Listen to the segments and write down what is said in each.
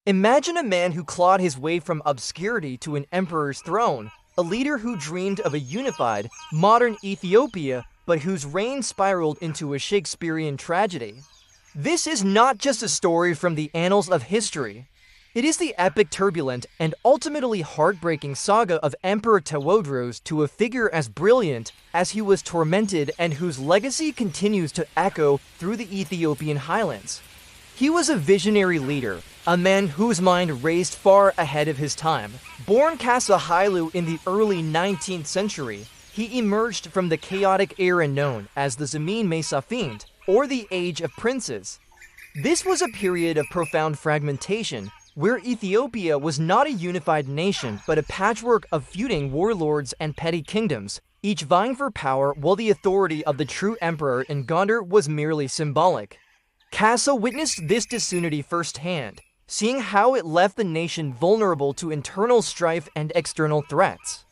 Imagine a man who clawed his way from obscurity to an emperor's throne, a leader who dreamed of a unified, modern Ethiopia, but whose reign spiraled into a Shakespearean tragedy. This is not just a story from the annals of history. It is the epic, turbulent, and ultimately heartbreaking saga of Emperor Tewodros to a figure as brilliant as he was tormented and whose legacy continues to echo through the Ethiopian highlands. He was a visionary leader, a man whose mind raced far ahead of his time. Born Kasa Hailu in the early 19th century, he emerged from the chaotic era known as the Zemene Mesafint, or the Age of Princes. This was a period of profound fragmentation, where Ethiopia was not a unified nation but a patchwork of feuding warlords and petty kingdoms, each vying for power while the authority of the true emperor in Gondar was merely symbolic. Kasa witnessed this disunity firsthand, seeing how it left the nation vulnerable to internal strife and external threats.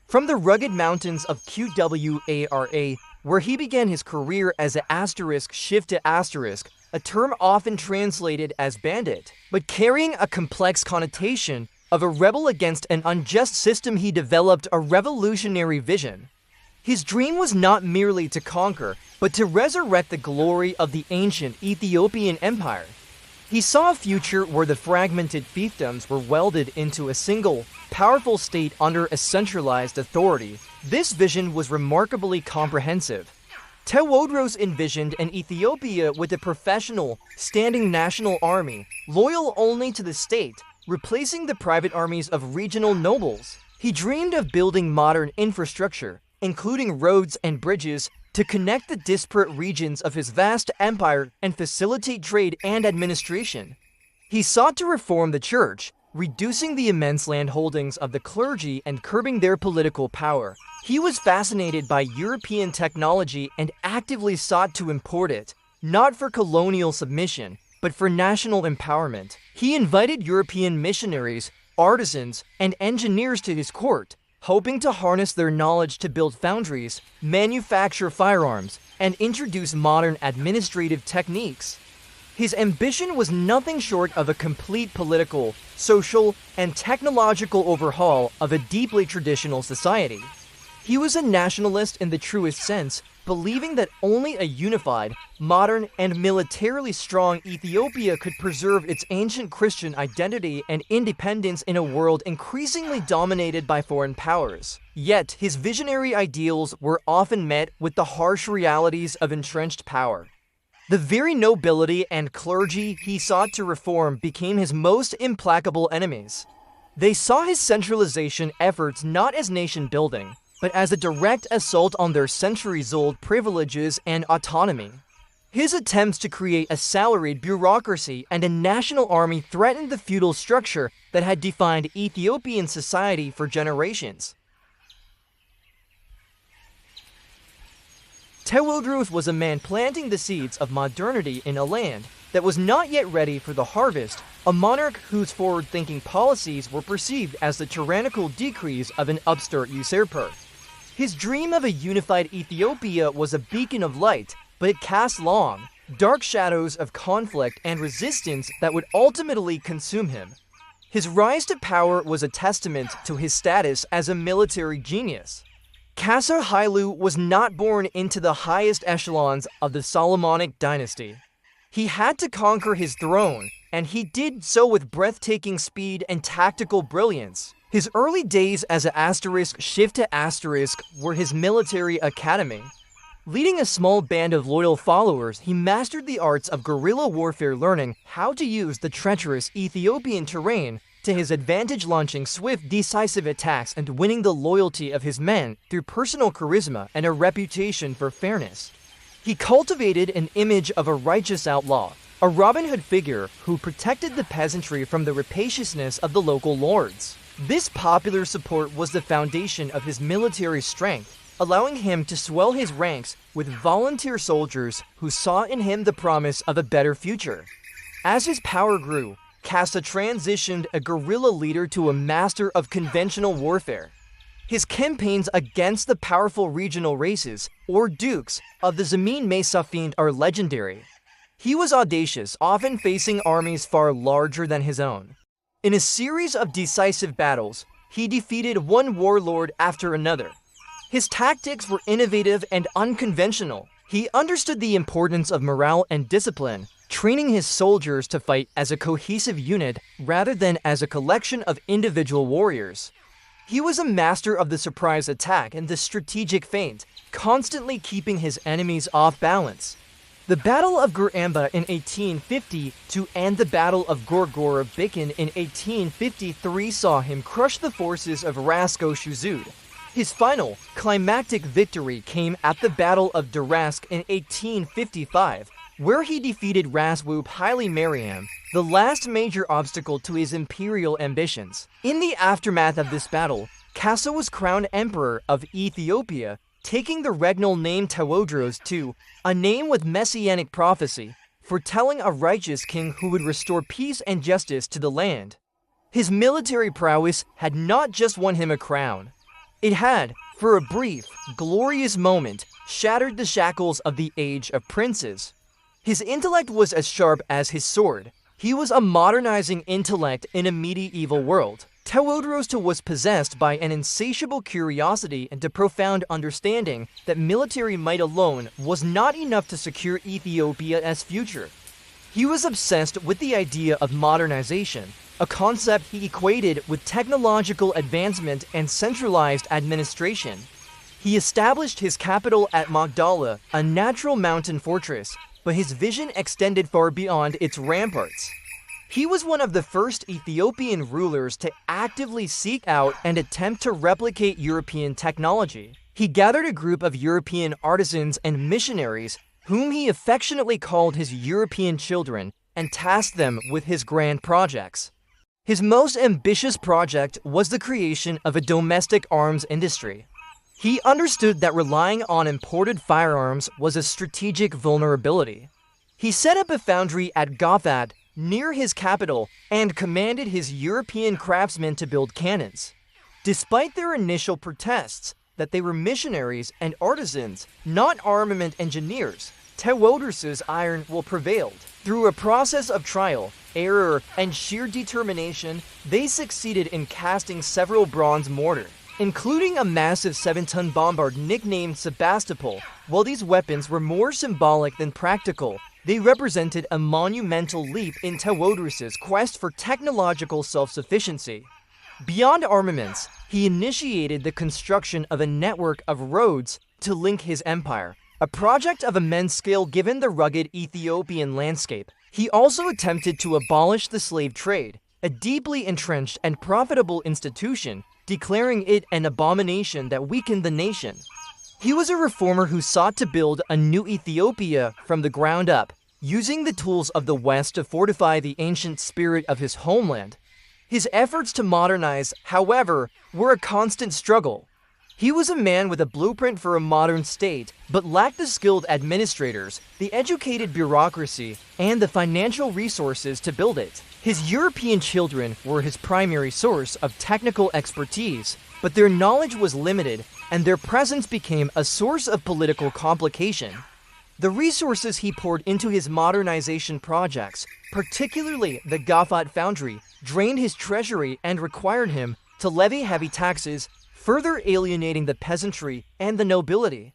From the rugged mountains of Qwara, where he began his career as an asterisk shift to asterisk, a term often translated as bandit, but carrying a complex connotation of a rebel against an unjust system, he developed a revolutionary vision. His dream was not merely to conquer, but to resurrect the glory of the ancient Ethiopian Empire. He saw a future where the fragmented fiefdoms were welded into a single, powerful state under a centralized authority. This vision was remarkably comprehensive. Tewodros envisioned an Ethiopia with a professional, standing national army, loyal only to the state, replacing the private armies of regional nobles. He dreamed of building modern infrastructure, including roads and bridges, to connect the disparate regions of his vast empire and facilitate trade and administration. He sought to reform the church, reducing the immense land holdings of the clergy and curbing their political power. He was fascinated by European technology and actively sought to import it, not for colonial submission, but for national empowerment. He invited European missionaries, artisans, and engineers to his court, hoping to harness their knowledge to build foundries, manufacture firearms, and introduce modern administrative techniques. His ambition was nothing short of a complete political, social, and technological overhaul of a deeply traditional society. He was a nationalist in the truest sense, believing that only a unified, modern, and militarily strong Ethiopia could preserve its ancient Christian identity and independence in a world increasingly dominated by foreign powers. Yet, his visionary ideals were often met with the harsh realities of entrenched power. The very nobility and clergy he sought to reform became his most implacable enemies. They saw his centralization efforts not as nation-building, but as a direct assault on their centuries-old privileges and autonomy. His attempts to create a salaried bureaucracy and a national army threatened the feudal structure that had defined Ethiopian society for generations. Tewodros was a man planting the seeds of modernity in a land that was not yet ready for the harvest, a monarch whose forward-thinking policies were perceived as the tyrannical decrees of an upstart usurper. His dream of a unified Ethiopia was a beacon of light, but it cast long, dark shadows of conflict and resistance that would ultimately consume him. His rise to power was a testament to his status as a military genius. Kasa Hailu was not born into the highest echelons of the Solomonic dynasty. He had to conquer his throne, and he did so with breathtaking speed and tactical brilliance. His early days as an asterisk shift to asterisk were his military academy. Leading a small band of loyal followers, he mastered the arts of guerrilla warfare, learning how to use the treacherous Ethiopian terrain to his advantage, launching swift, decisive attacks and winning the loyalty of his men through personal charisma and a reputation for fairness. He cultivated an image of a righteous outlaw, a Robin Hood figure who protected the peasantry from the rapaciousness of the local lords. This popular support was the foundation of his military strength, allowing him to swell his ranks with volunteer soldiers who saw in him the promise of a better future. As his power grew, Kasa transitioned a guerrilla leader to a master of conventional warfare. His campaigns against the powerful regional races, or dukes, of the Zemene Mesafint are legendary. He was audacious, often facing armies far larger than his own. In a series of decisive battles, he defeated one warlord after another. His tactics were innovative and unconventional. He understood the importance of morale and discipline, training his soldiers to fight as a cohesive unit rather than as a collection of individual warriors. He was a master of the surprise attack and the strategic feint, constantly keeping his enemies off balance. The Battle of Guramba in 1850 and the Battle of Gorgora-Bikin in 1853 saw him crush the forces of Rasko-Shuzud. His final, climactic victory came at the Battle of Darask in 1855, where he defeated Raswub Haile Mariam, the last major obstacle to his imperial ambitions. In the aftermath of this battle, Kassa was crowned Emperor of Ethiopia, taking the regnal name Tewodros II, a name with messianic prophecy, foretelling a righteous king who would restore peace and justice to the land. His military prowess had not just won him a crown. It had, for a brief, glorious moment, shattered the shackles of the age of princes. His intellect was as sharp as his sword. He was a modernizing intellect in a medieval world. Tewodros II was possessed by an insatiable curiosity and a profound understanding that military might alone was not enough to secure Ethiopia's future. He was obsessed with the idea of modernization, a concept he equated with technological advancement and centralized administration. He established his capital at Magdala, a natural mountain fortress, but his vision extended far beyond its ramparts. He was one of the first Ethiopian rulers to actively seek out and attempt to replicate European technology. He gathered a group of European artisans and missionaries, whom he affectionately called his European children, and tasked them with his grand projects. His most ambitious project was the creation of a domestic arms industry. He understood that relying on imported firearms was a strategic vulnerability. He set up a foundry at Gafat, near his capital, and commanded his European craftsmen to build cannons. Despite their initial protests that they were missionaries and artisans, not armament engineers, Tewodros' iron will prevailed. Through a process of trial, error, and sheer determination, they succeeded in casting several bronze mortar, including a massive 7-ton bombard nicknamed Sebastopol. While these weapons were more symbolic than practical, they represented a monumental leap in Tewodros' quest for technological self-sufficiency. Beyond armaments, he initiated the construction of a network of roads to link his empire, a project of immense scale given the rugged Ethiopian landscape. He also attempted to abolish the slave trade, a deeply entrenched and profitable institution, declaring it an abomination that weakened the nation. He was a reformer who sought to build a new Ethiopia from the ground up, using the tools of the West to fortify the ancient spirit of his homeland. His efforts to modernize, however, were a constant struggle. He was a man with a blueprint for a modern state, but lacked the skilled administrators, the educated bureaucracy, and the financial resources to build it. His European children were his primary source of technical expertise, but their knowledge was limited, and their presence became a source of political complication. The resources he poured into his modernization projects, particularly the Gafat foundry, drained his treasury and required him to levy heavy taxes, further alienating the peasantry and the nobility.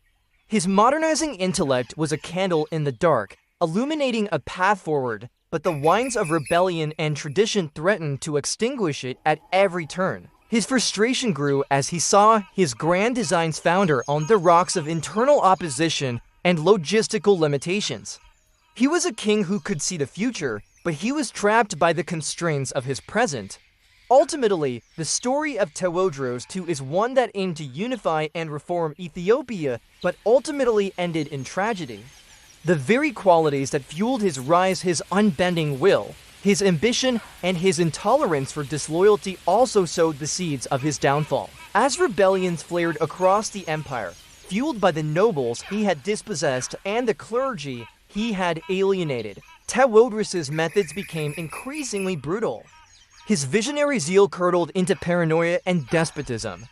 His modernizing intellect was a candle in the dark, illuminating a path forward, but the winds of rebellion and tradition threatened to extinguish it at every turn. His frustration grew as he saw his grand designs founder on the rocks of internal opposition and logistical limitations. He was a king who could see the future, but he was trapped by the constraints of his present. Ultimately, the story of Tewodros II is one that aimed to unify and reform Ethiopia, but ultimately ended in tragedy. The very qualities that fueled his rise, his unbending will, his ambition, and his intolerance for disloyalty also sowed the seeds of his downfall. As rebellions flared across the empire, fueled by the nobles he had dispossessed and the clergy he had alienated, Tewodros' methods became increasingly brutal. His visionary zeal curdled into paranoia and despotism.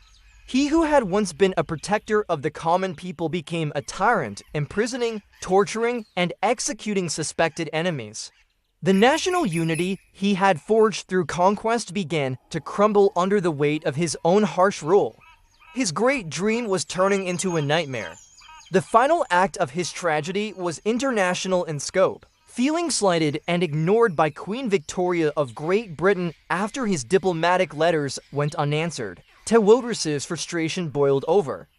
He who had once been a protector of the common people became a tyrant, imprisoning, torturing, and executing suspected enemies. The national unity he had forged through conquest began to crumble under the weight of his own harsh rule. His great dream was turning into a nightmare. The final act of his tragedy was international in scope. Feeling slighted and ignored by Queen Victoria of Great Britain after his diplomatic letters went unanswered, Tewodros' frustration boiled over.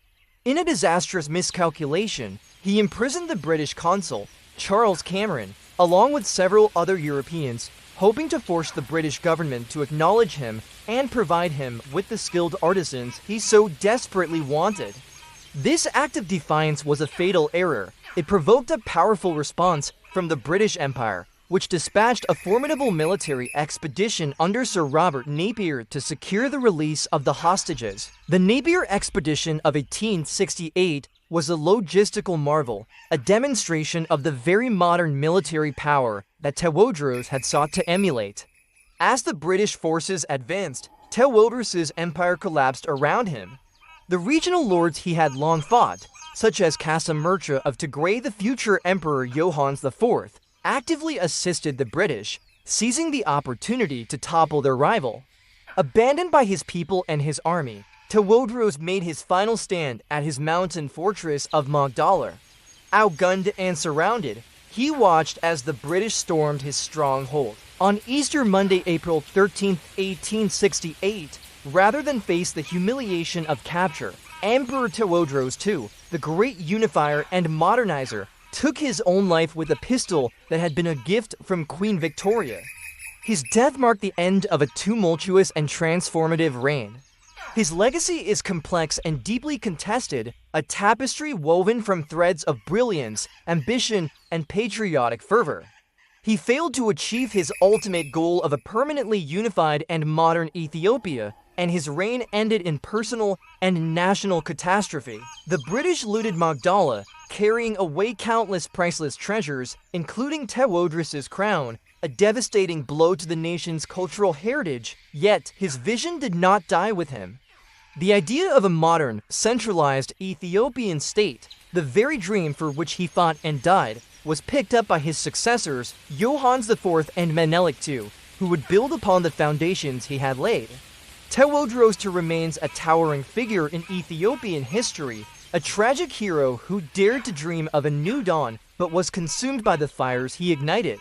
In a disastrous miscalculation, he imprisoned the British consul, Charles Cameron, along with several other Europeans, hoping to force the British government to acknowledge him and provide him with the skilled artisans he so desperately wanted. This act of defiance was a fatal error. It provoked a powerful response from the British Empire, which dispatched a formidable military expedition under Sir Robert Napier to secure the release of the hostages. The Napier expedition of 1868 was a logistical marvel, a demonstration of the very modern military power that Tewodros had sought to emulate. As the British forces advanced, Tewodros' empire collapsed around him. The regional lords he had long fought, such as Casamercha of Tigray, the future Emperor Johannes IV, actively assisted the British, seizing the opportunity to topple their rival. Abandoned by his people and his army, Tewodros made his final stand at his mountain fortress of Magdala. Outgunned and surrounded, he watched as the British stormed his stronghold. On Easter Monday, April 13, 1868, rather than face the humiliation of capture, Emperor Tewodros II, the great unifier and modernizer, took his own life with a pistol that had been a gift from Queen Victoria. His death marked the end of a tumultuous and transformative reign. His legacy is complex and deeply contested, a tapestry woven from threads of brilliance, ambition, and patriotic fervor. He failed to achieve his ultimate goal of a permanently unified and modern Ethiopia, and his reign ended in personal and national catastrophe. The British looted Magdala, carrying away countless priceless treasures, including Tewodros' crown, a devastating blow to the nation's cultural heritage, yet his vision did not die with him. The idea of a modern, centralized Ethiopian state, the very dream for which he fought and died, was picked up by his successors, Johannes IV and Menelik II, who would build upon the foundations he had laid. Tewodros II remains a towering figure in Ethiopian history, a tragic hero who dared to dream of a new dawn but was consumed by the fires he ignited.